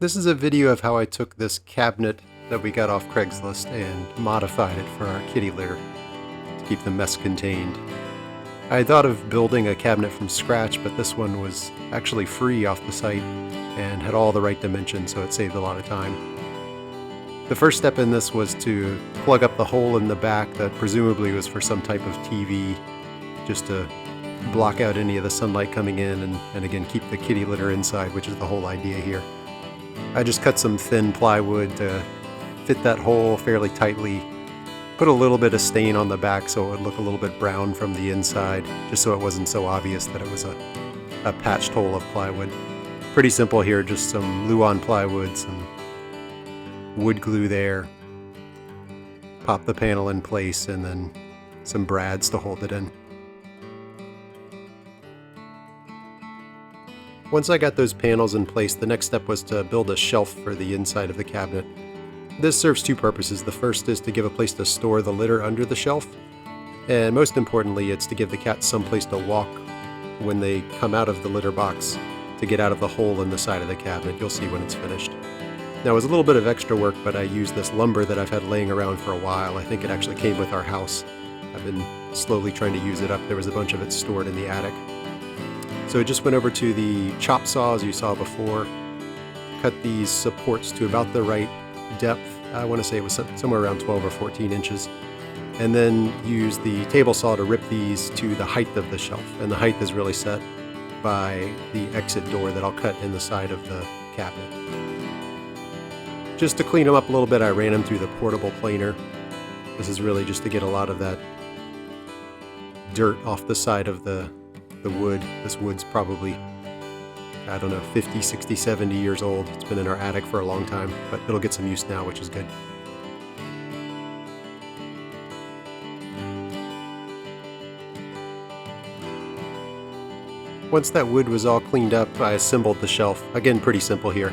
This is a video of how I took this cabinet that we got off Craigslist and modified it for our kitty litter to keep the mess contained. I had thought of building a cabinet from scratch, but this one was actually free off the site and had all the right dimensions, so it saved a lot of time. The first step in this was to plug up the hole in the back that presumably was for some type of TV, just to block out any of the sunlight coming in and again keep the kitty litter inside, which is the whole idea here. I just cut some thin plywood to fit that hole fairly tightly, put a little bit of stain on the back so it would look a little bit brown from the inside, just so it wasn't so obvious that it was a patched hole of plywood. Pretty simple here, just some Luan plywood, some wood glue there, pop the panel in place, and then some brads to hold it in. Once I got those panels in place, the next step was to build a shelf for the inside of the cabinet. This serves two purposes. The first is to give a place to store the litter under the shelf, and most importantly, it's to give the cats some place to walk when they come out of the litter box to get out of the hole in the side of the cabinet. You'll see when it's finished. Now, it was a little bit of extra work, but I used this lumber that I've had laying around for a while. I think it actually came with our house. I've been slowly trying to use it up. There was a bunch of it stored in the attic. So I just went over to the chop saw, as you saw before, cut these supports to about the right depth. I want to say it was somewhere around 12 or 14 inches. And then use the table saw to rip these to the height of the shelf. And the height is really set by the exit door that I'll cut in the side of the cabinet. Just to clean them up a little bit, I ran them through the portable planer. This is really just to get a lot of that dirt off the side of the wood. This wood's probably, I don't know, 50, 60, 70 years old. It's been in our attic for a long time, but it'll get some use now, which is good. Once that wood was all cleaned up, I assembled the shelf. Again, pretty simple here.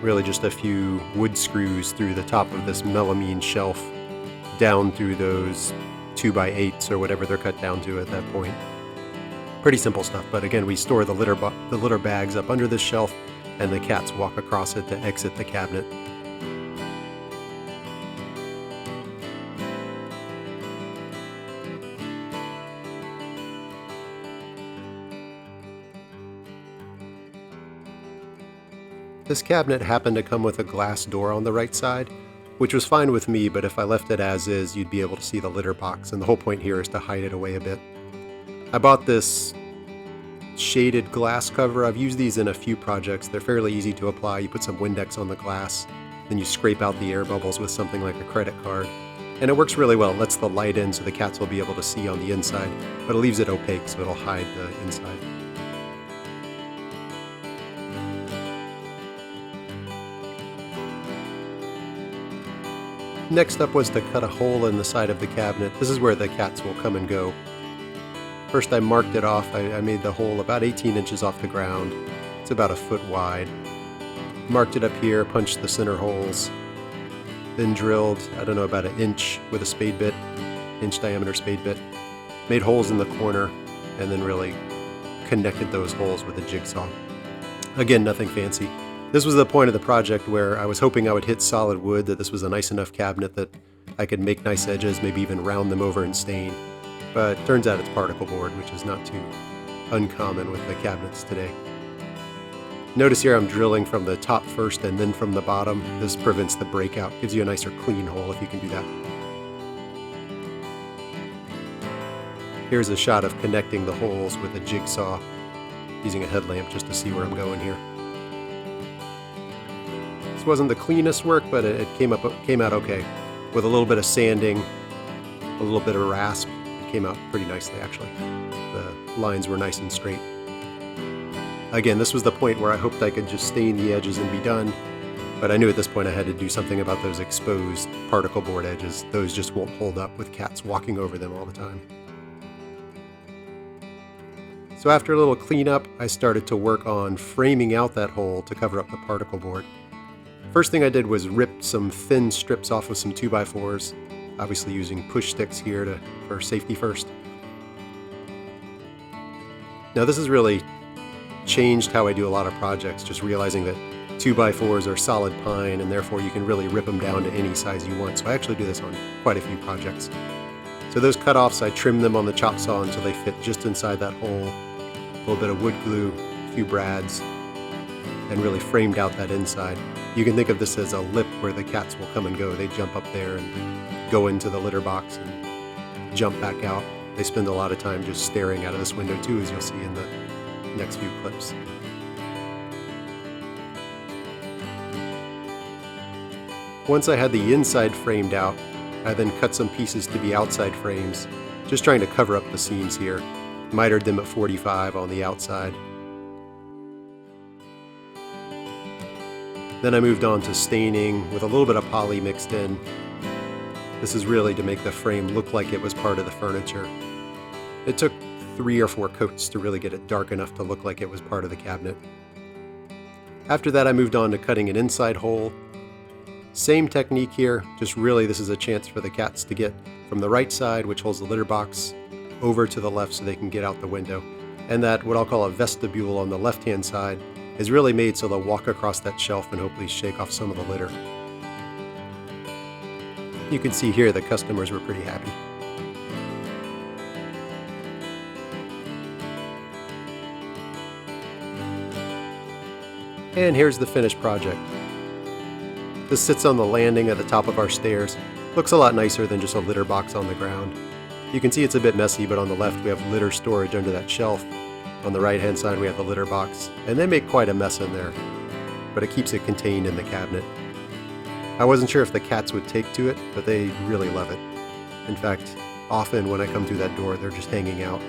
Really just a few wood screws through the top of this melamine shelf, down through those 2x8s or whatever they're cut down to at that point. Pretty simple stuff, but again, we store the litter bags up under this shelf, and the cats walk across it to exit the cabinet. This cabinet happened to come with a glass door on the right side, which was fine with me, but if I left it as is, you'd be able to see the litter box, and the whole point here is to hide it away a bit. I bought this shaded glass cover. I've used these in a few projects. They're fairly easy to apply. You put some Windex on the glass, then you scrape out the air bubbles with something like a credit card. And it works really well. It lets the light in so the cats will be able to see on the inside, but it leaves it opaque so it'll hide the inside. Next up was to cut a hole in the side of the cabinet. This is where the cats will come and go. First I marked it off. I made the hole about 18 inches off the ground. It's about a foot wide. Marked it up here, punched the center holes, then drilled, I don't know, about an inch with a spade bit, inch diameter spade bit. Made holes in the corner and then really connected those holes with a jigsaw. Again, nothing fancy. This was the point of the project where I was hoping I would hit solid wood, that this was a nice enough cabinet that I could make nice edges, maybe even round them over and stain. But turns out it's particle board, which is not too uncommon with the cabinets today. Notice here I'm drilling from the top first and then from the bottom. This prevents the breakout, gives you a nicer clean hole if you can do that. Here's a shot of connecting the holes with a jigsaw, using a headlamp just to see where I'm going here. This wasn't the cleanest work, but it came out okay. With a little bit of sanding, a little bit of rasp, came out pretty nicely actually. The lines were nice and straight. Again, this was the point where I hoped I could just stain the edges and be done, but I knew at this point I had to do something about those exposed particle board edges. Those just won't hold up with cats walking over them all the time. So after a little cleanup, I started to work on framing out that hole to cover up the particle board. First thing I did was rip some thin strips off of some 2x4s, obviously using push sticks here for safety first. Now this has really changed how I do a lot of projects, just realizing that 2x4s are solid pine, and therefore you can really rip them down to any size you want. So I actually do this on quite a few projects. So those cutoffs, I trim them on the chop saw until they fit just inside that hole. A little bit of wood glue, a few brads, and really framed out that inside. You can think of this as a lip where the cats will come and go. They jump up there and go into the litter box and jump back out. They spend a lot of time just staring out of this window too, as you'll see in the next few clips. Once I had the inside framed out, I then cut some pieces to be outside frames, just trying to cover up the seams here. Mitered them at 45 on the outside. Then I moved on to staining with a little bit of poly mixed in. This is really to make the frame look like it was part of the furniture. It took 3 or 4 coats to really get it dark enough to look like it was part of the cabinet. After that, I moved on to cutting an inside hole. Same technique here, just really this is a chance for the cats to get from the right side, which holds the litter box, over to the left so they can get out the window. And that, what I'll call a vestibule on the left-hand side, is really made so they'll walk across that shelf and hopefully shake off some of the litter. You can see here the customers were pretty happy. And here's the finished project. This sits on the landing at the top of our stairs. Looks a lot nicer than just a litter box on the ground. You can see it's a bit messy, but on the left we have litter storage under that shelf. On the right hand side we have the litter box, and they make quite a mess in there, but it keeps it contained in the cabinet. I wasn't sure if the cats would take to it, but they really love it. In fact, often when I come through that door, they're just hanging out.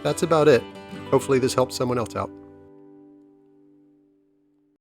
That's about it. Hopefully this helps someone else out.